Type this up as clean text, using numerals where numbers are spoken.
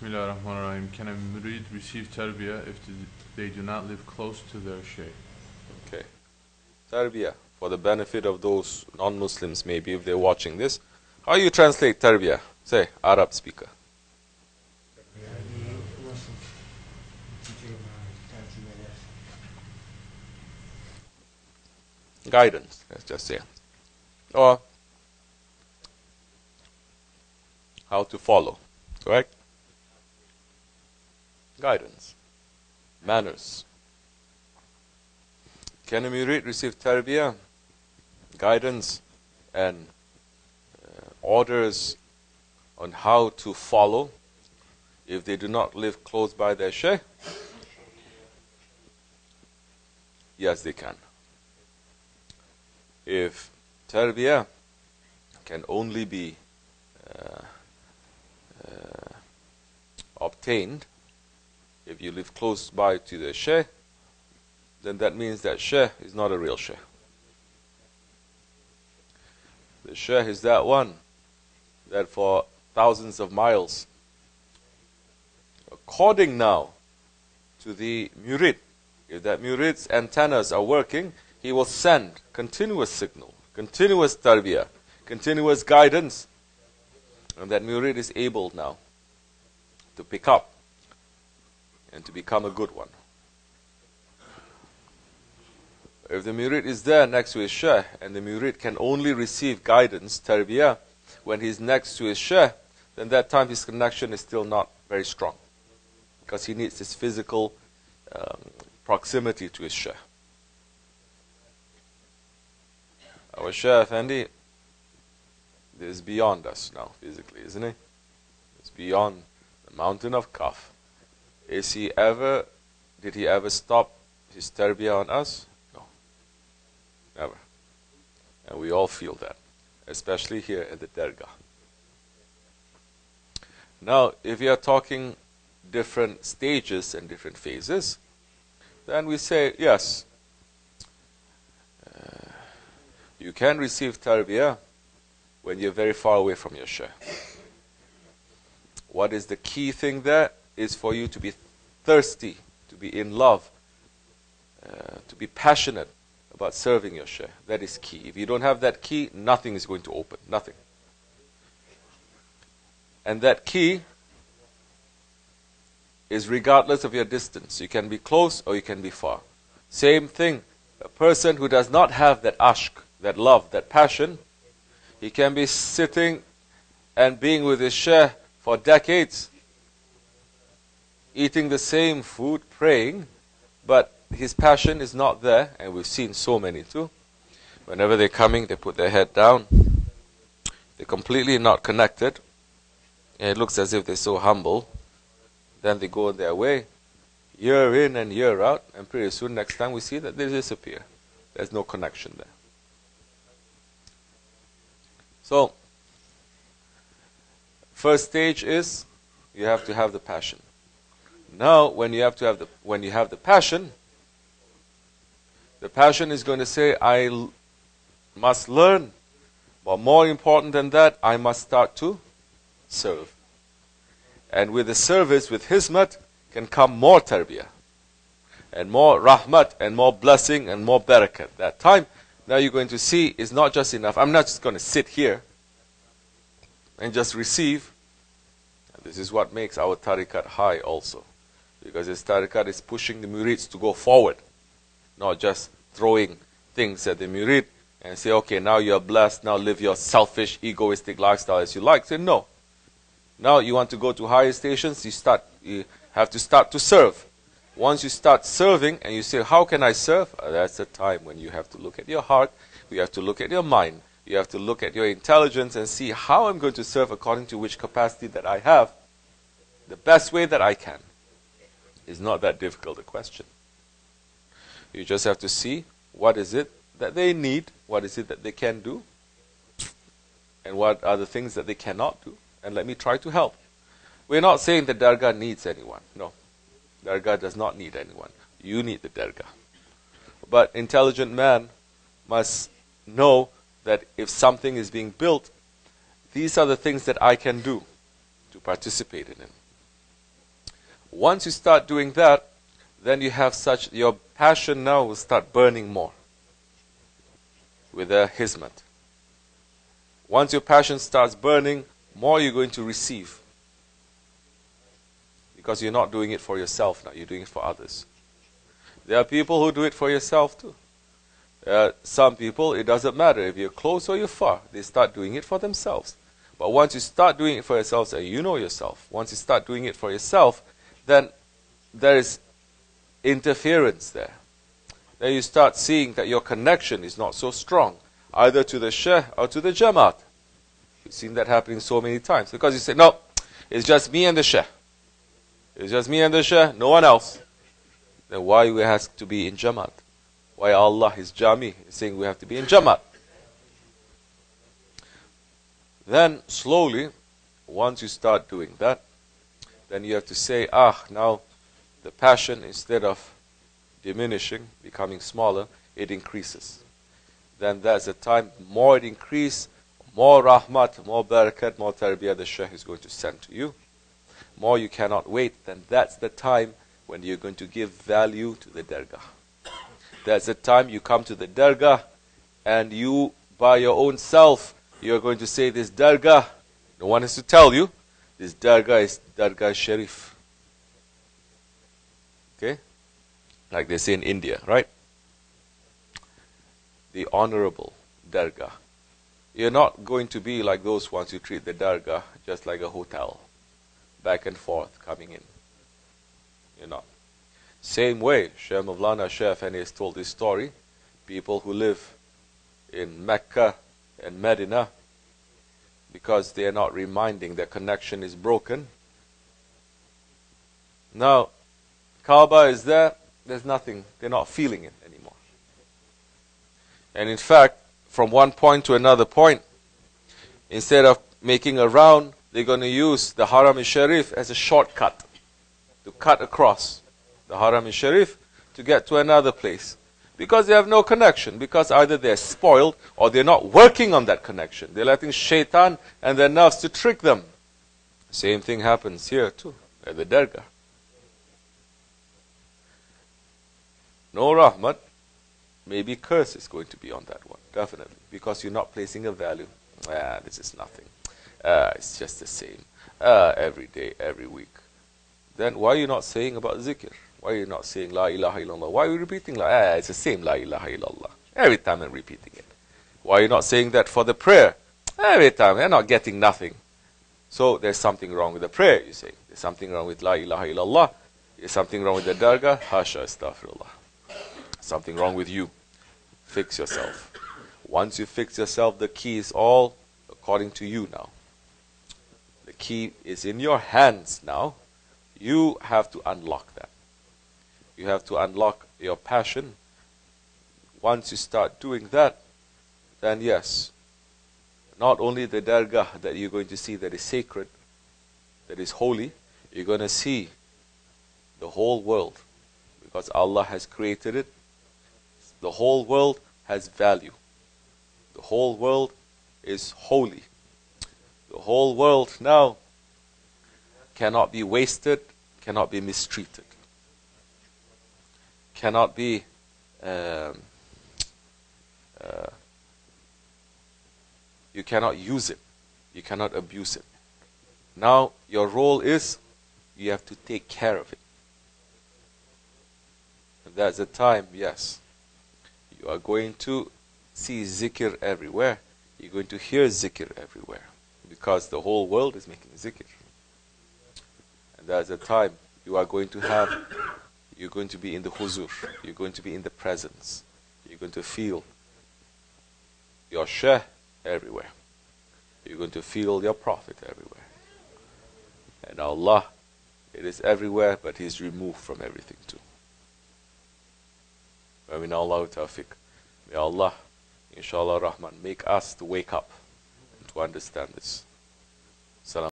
Bismillahirrahmanirrahim. Can a Murid receive Tarbiyah if they do not live close to their Shaykh? Okay. Tarbiyah, for the benefit of those non-Muslims maybe if they're watching this. How you translate Tarbiyah? Say, Arab speaker. Guidance, let's just say. Or how to follow, correct? Guidance, manners. Can a Murid receive Tarbiyah, guidance and orders on how to follow if they do not live close by their Shaykh? Yes, they can. If Tarbiyah can only be obtained if you live close by to the Shaykh, then that means that Shaykh is not a real Shaykh. The Shaykh is that one that for thousands of miles, according now to the Murid, if that Murid's antennas are working, he will send continuous signal, continuous Tarbiyah, continuous guidance, and that Murid is able now to pick up and to become a good one. If the Murid is there next to his Shaykh, and the Murid can only receive guidance, Tarbiyah, when he's next to his Shaykh, then that time his connection is still not very strong, because he needs his physical proximity to his Shaykh. Our Shaykh Efendi is beyond us now physically, isn't he? It's beyond the mountain of Kaf. Did he ever stop his Tarbiyah on us? No. Never. And we all feel that, especially here at the Dergah. Now, if you are talking different stages and different phases, then we say, yes, you can receive Tarbiyah when you're very far away from your Shaykh. What is the key thing there? Is for you to be thirsty, to be in love, to be passionate about serving your Shaykh. That is key. If you don't have that key, nothing is going to open. Nothing. And that key is regardless of your distance. You can be close or you can be far. Same thing. A person who does not have that ashq, that love, that passion, he can be sitting and being with his Shaykh for decades, eating the same food, praying, but his passion is not there, and we've seen so many too. Whenever they're coming, they put their head down. They're completely not connected, and it looks as if they're so humble. Then they go on their way, year in and year out, and pretty soon next time we see that they disappear. There's no connection there. So, first stage is you have to have the passion. Now, when you have the passion is going to say, I must learn, but more important than that, I must start to serve. And with the service, with hizmat, can come more tarbiyah, and more rahmat, and more blessing, and more barakat. That time, now you're going to see, is not just enough. I'm not just going to sit here and just receive. And this is what makes our tariqat high also. Because this tariqat is pushing the murids to go forward, not just throwing things at the murid and say, okay, now you're blessed, now live your selfish, egoistic lifestyle as you like. Say, no. Now you want to go to higher stations, you have to start to serve. Once you start serving and you say, how can I serve? That's the time when you have to look at your heart, you have to look at your mind, you have to look at your intelligence and see how I'm going to serve according to which capacity that I have, the best way that I can. It's not that difficult a question. You just have to see what is it that they need, what is it that they can do, and what are the things that they cannot do, and let me try to help. We're not saying that Dergah needs anyone. No. Dergah does not need anyone. You need the Dergah. But intelligent man must know that if something is being built, these are the things that I can do to participate in it. Once you start doing that, then you have your passion now will start burning more with a hizmat. Once your passion starts burning, more you're going to receive. Because you're not doing it for yourself now, you're doing it for others. There are people who do it for yourself too. Some people, it doesn't matter if you're close or you're far, they start doing it for themselves. But once you start doing it for yourself, and you know yourself, once you start doing it for yourself, then there is interference there. Then you start seeing that your connection is not so strong, either to the Shaykh or to the Jamaat. You've seen that happening so many times. Because you say, no, it's just me and the Shaykh. It's just me and the Shaykh, no one else. Then why we have to be in Jamaat? Why Allah is Jami is saying we have to be in Jamaat? Then slowly, once you start doing that, then you have to say, now the passion, instead of diminishing, becoming smaller, it increases. Then that's the time, more it increases, more rahmat, more barakat, more tarbiyah the Shaykh is going to send to you. More you cannot wait, then that's the time when you're going to give value to the Dergah. That's the time you come to the Dergah and you, by your own self, you're going to say this Dergah. No one has to tell you. This Dergah is Dergah Sharif. Okay? Like they say in India, right? The honorable Dergah. You're not going to be like those ones who treat the Dergah just like a hotel. Back and forth, coming in. You're not. Same way, Shaykh Mawlana Shaykh Efendi has told this story. People who live in Mecca and Medina, because they are not reminding their connection is broken. Now, Kaaba is there, there's nothing, they're not feeling it anymore. And in fact, from one point to another point, instead of making a round, they're going to use the Haram-i-Sharif as a shortcut to cut across the Haram-i-Sharif to get to another place. Because they have no connection. Because either they're spoiled or they're not working on that connection. They're letting shaitan and their nerves to trick them. Same thing happens here too, at the Dergah. No rahmat, maybe curse is going to be on that one, definitely. Because you're not placing a value. This is nothing. It's just the same. Every day, every week. Then why are you not saying about zikr? Why are you not saying La ilaha illallah? Why are you repeating it's the same La ilaha illallah. Every time I'm repeating it. Why are you not saying that for the prayer? Every time, they're not getting nothing. So there's something wrong with the prayer, you say. There's something wrong with La ilaha illallah. There's something wrong with the Dergah. Hasha astaghfirullah. Something wrong with you. Fix yourself. Once you fix yourself, the key is all according to you now. The key is in your hands now. You have to unlock that. You have to unlock your passion. Once you start doing that, then yes, not only the Dergah that you're going to see that is sacred, that is holy, you're going to see the whole world. Because Allah has created it. The whole world has value. The whole world is holy. The whole world now cannot be wasted, cannot be mistreated. Cannot be you cannot use it. You cannot abuse it. Now your role is you have to take care of it. And that's the time, yes. You are going to see zikr everywhere. You're going to hear zikr everywhere. Because the whole world is making zikr. And that's the time you are going to have, you're going to be in the huzur. You're going to be in the presence. You're going to feel your Shaykh everywhere. You're going to feel your Prophet everywhere. And Allah, it is everywhere, but He is removed from everything too. Amin Allah tawfiq. May Allah, inshallah Rahman, make us to wake up and to understand this. Salam.